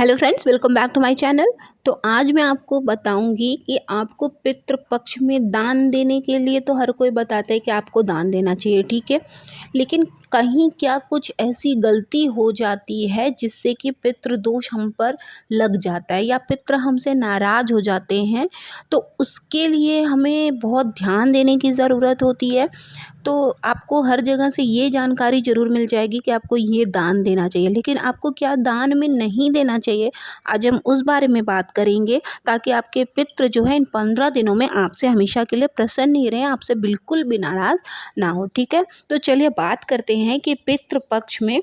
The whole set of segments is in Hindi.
Hello friends, welcome back to my channel. तो आज मैं आपको बताऊंगी कि आपको पितृ पक्ष में दान देने के लिए तो हर कोई बताता है कि आपको दान देना चाहिए, ठीक है। लेकिन कहीं क्या कुछ ऐसी गलती हो जाती है जिससे कि पितृ दोष हम पर लग जाता है या पितृ हमसे नाराज़ हो जाते हैं। तो उसके लिए हमें बहुत ध्यान देने की ज़रूरत होती है। तो आपको हर जगह से ये जानकारी ज़रूर मिल जाएगी कि आपको ये दान देना चाहिए, लेकिन आपको क्या दान में नहीं देना चाहिए, आज हम उस बारे में बात करेंगे। ताकि आपके पितृ जो है इन 15 दिनों में आपसे हमेशा के लिए प्रसन्न ही रहें, आपसे बिल्कुल भी नाराज़ ना हो, ठीक है। तो चलिए बात करते हैं कि पितृ पक्ष में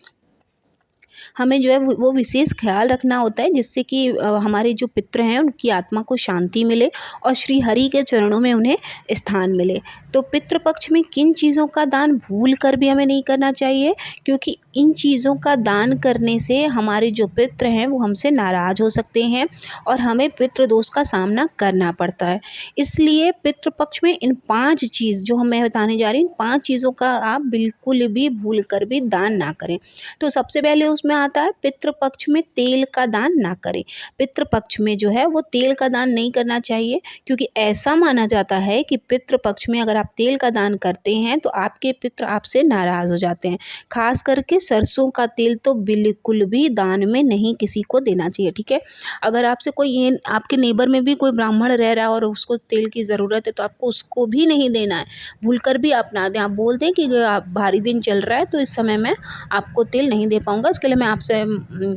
हमें जो है वो विशेष ख्याल रखना होता है, जिससे कि हमारे जो पितृ हैं उनकी आत्मा को शांति मिले और श्री हरि के चरणों में उन्हें स्थान मिले। तो पितृ पक्ष में किन चीज़ों का दान भूल कर भी हमें नहीं करना चाहिए, क्योंकि इन चीज़ों का दान करने से हमारे जो पितृ हैं वो हमसे नाराज़ हो सकते हैं और हमें पितृ दोष का सामना करना पड़ता है। इसलिए पितृ पक्ष में इन 5 चीज़ जो मैं बताने जा रही हूँ, 5 चीज़ों का आप बिल्कुल भी भूल कर भी दान ना करें। तो सबसे पहले उसमें आता है पितृ पक्ष में तेल का दान ना करें। पितृ पक्ष में जो है वो तेल का दान नहीं करना चाहिए, क्योंकि ऐसा माना जाता है कि पितृ पक्ष में अगर आप तेल का दान करते हैं तो आपके पितृ आपसे नाराज़ हो जाते हैं। खास करके सरसों का तेल तो बिल्कुल भी दान में नहीं किसी को देना चाहिए, ठीक है। अगर आपसे कोई ये आपके नेबर में भी कोई ब्राह्मण रह रहा है और उसको तेल की ज़रूरत है तो आपको उसको भी नहीं देना है। भूल कर भी आप ना दें। आप बोल दें कि आप भारी दिन चल रहा है तो इस समय में आपको तेल नहीं दे पाऊँगा, इसके लिए मैं आपसे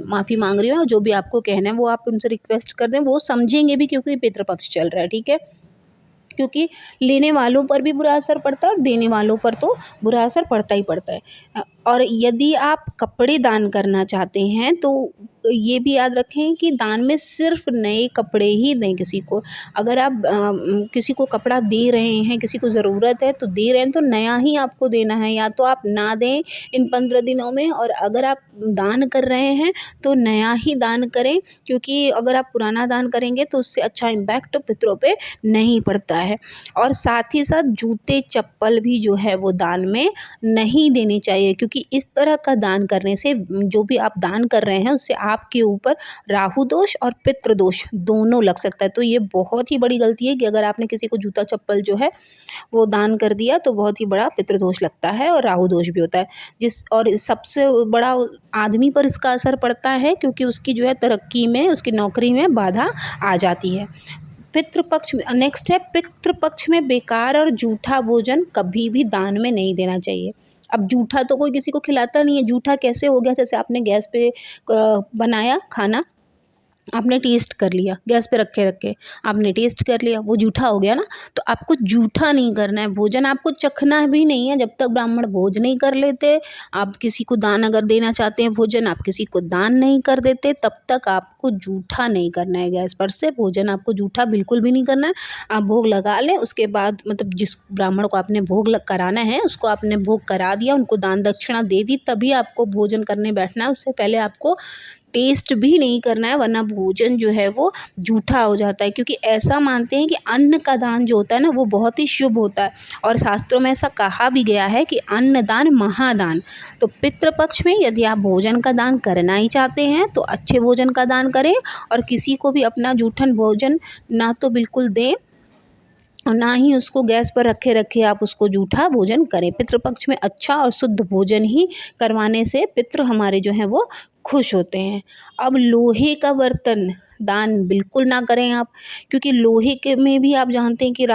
माफ़ी माँग रही हूँ। जो भी आपको कहना है वो आप उनसे रिक्वेस्ट कर दें, वो समझेंगे भी, क्योंकि पितृ पक्ष चल रहा है, ठीक है। क्योंकि लेने वालों पर भी बुरा असर पड़ता है और देने वालों पर तो बुरा असर पड़ता ही पड़ता है। और यदि आप कपड़े दान करना चाहते हैं तो ये भी याद रखें कि दान में सिर्फ नए कपड़े ही दें किसी को। अगर आप किसी को कपड़ा दे रहे हैं, किसी को ज़रूरत है तो दे रहे हैं, तो नया ही आपको देना है। या तो आप ना दें इन 15 दिनों में, और अगर आप दान कर रहे हैं तो नया ही दान करें, क्योंकि अगर आप पुराना दान करेंगे तो उससे अच्छा इम्पैक्ट पितरों पे नहीं पड़ता है। और साथ ही साथ जूते चप्पल भी जो है वो दान में नहीं देने चाहिए, क्योंकि इस तरह का दान करने से जो भी आप दान कर रहे हैं उससे आपके ऊपर राहु दोष और पितृ दोष दोनों लग सकता है। तो ये बहुत ही बड़ी गलती है कि अगर आपने किसी को जूता चप्पल जो है वो दान कर दिया तो बहुत ही बड़ा पितृ दोष लगता है और राहु दोष भी होता है। और सबसे बड़ा आदमी पर इसका असर पड़ता है, क्योंकि उसकी जो है तरक्की में, उसकी नौकरी में बाधा आ जाती है। पितृ पक्ष में नेक्स्ट है, पितृ पक्ष में बेकार और जूठा भोजन कभी भी दान में नहीं देना चाहिए। अब जूठा तो कोई किसी को खिलाता नहीं है। जूठा कैसे हो गया? जैसे आपने गैस पे बनाया खाना, आपने टेस्ट कर लिया, गैस पे रखे रखे आपने टेस्ट कर लिया, वो जूठा हो गया ना। तो आपको जूठा नहीं करना है भोजन, आपको चखना भी नहीं है जब तक ब्राह्मण भोज नहीं कर लेते। आप किसी को दान अगर देना चाहते हैं भोजन, आप किसी को दान नहीं कर देते, तब तक आपको जूठा नहीं करना है। गैस पर से भोजन आपको जूठा बिल्कुल भी नहीं करना है। आप भोग लगा लें, उसके बाद मतलब जिस ब्राह्मण को आपने कराना है उसको आपने भोग करा दिया, उनको दान दक्षिणा दे दी, तभी आपको भोजन करने बैठना है। उससे पहले आपको टेस्ट भी नहीं करना है, वरना भोजन जो है वो जूठा हो जाता है। क्योंकि ऐसा मानते हैं कि अन्न का दान जो होता है ना वो बहुत ही शुभ होता है, और शास्त्रों में ऐसा कहा भी गया है कि अन्नदान महादान। तो पितृपक्ष में यदि आप भोजन का दान करना ही चाहते हैं तो अच्छे भोजन का दान करें, और किसी को भी अपना जूठन भोजन ना तो बिल्कुल दें और ना ही उसको गैस पर रखे रखे आप उसको जूठा भोजन करें। पितृपक्ष में अच्छा और शुद्ध भोजन ही करवाने से पितृ हमारे जो हैं वो खुश होते हैं। अब लोहे का बर्तन दान बिल्कुल ना करें आप, क्योंकि लोहे के में भी आप जानते हैं कि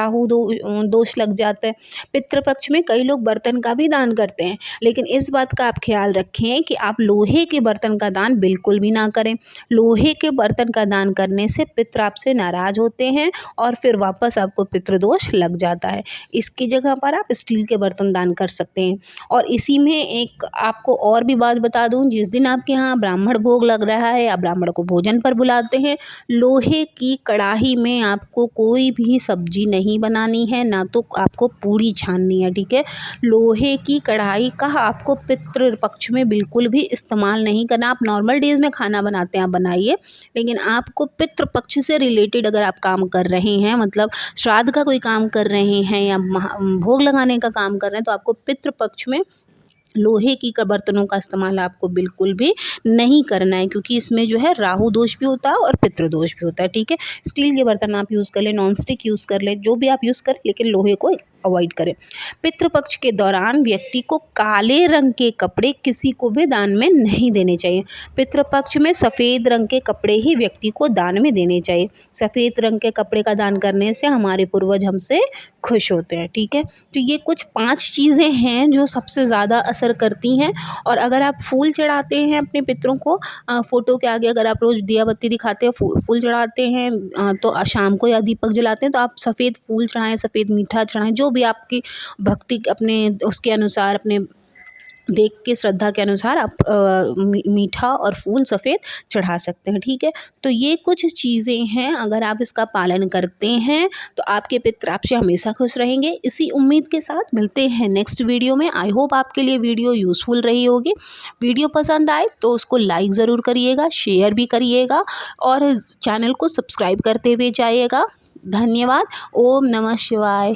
दोष लग जाता है। पितृपक्ष में कई लोग बर्तन का भी दान करते हैं, लेकिन इस बात का आप ख्याल रखें कि आप लोहे के बर्तन का दान बिल्कुल भी ना करें। लोहे के बर्तन का दान करने से पितृ आपसे नाराज़ होते हैं और फिर वापस आपको पितृदोष लग जाता है। इसकी जगह पर आप स्टील के बर्तन दान कर सकते हैं। और इसी में एक आपको और भी बात बता दूं, जिस दिन आपके यहाँ ब्राह्मण भोग लग रहा है या ब्राह्मण को भोजन पर बुलाते हैं, लोहे की कढ़ाई में आपको कोई भी सब्जी नहीं बनानी है, ना तो आपको पूरी छाननी है, ठीक है। लोहे की कढ़ाई का आपको पितृ पक्ष में बिल्कुल भी इस्तेमाल नहीं करना। आप नॉर्मल डेज में खाना बनाते हैं आप बनाइए, लेकिन आपको पितृ पक्ष से रिलेटेड अगर आप काम कर रहे हैं, मतलब श्राद्ध का कोई काम कर रहे हैं या भोग लगाने का काम कर रहे हैं, तो आपको पितृ पक्ष में लोहे की बर्तनों का इस्तेमाल आपको बिल्कुल भी नहीं करना है, क्योंकि इसमें जो है राहु दोष भी होता है और पितृ दोष भी होता है, ठीक है। स्टील के बर्तन आप यूज़ कर लें, नॉन स्टिक यूज़ कर लें, जो भी आप यूज़ करें, लेकिन लोहे को अवॉइड करें। पितृपक्ष के दौरान व्यक्ति को काले रंग के कपड़े किसी को भी दान में नहीं देने चाहिए। पितृपक्ष में सफ़ेद रंग के कपड़े ही व्यक्ति को दान में देने चाहिए। सफ़ेद रंग के कपड़े का दान करने से हमारे पूर्वज हमसे खुश होते हैं, ठीक है। तो ये कुछ 5 चीज़ें हैं जो सबसे ज़्यादा असर करती हैं। और अगर आप फूल चढ़ाते हैं अपने पितरों को, फ़ोटो के आगे अगर आप रोज़ दिया बत्ती दिखाते हैं, फूल चढ़ाते हैं, तो शाम को या दीपक जलाते हैं, तो आप सफ़ेद फूल चढ़ाएं, सफ़ेद मीठा चढ़ाएं, जो भी आपकी भक्ति अपने उसके अनुसार, अपने देख के श्रद्धा के अनुसार आप मीठा और फूल सफ़ेद चढ़ा सकते हैं, ठीक है। तो ये कुछ चीज़ें हैं, अगर आप इसका पालन करते हैं तो आपके पितृ आपसे हमेशा खुश रहेंगे। इसी उम्मीद के साथ मिलते हैं नेक्स्ट वीडियो में। आई होप आपके लिए वीडियो यूज़फुल रही होगी। वीडियो पसंद आए तो उसको लाइक ज़रूर करिएगा, शेयर भी करिएगा और चैनल को सब्सक्राइब करते हुए जाइएगा। धन्यवाद। ओम नमः शिवाय।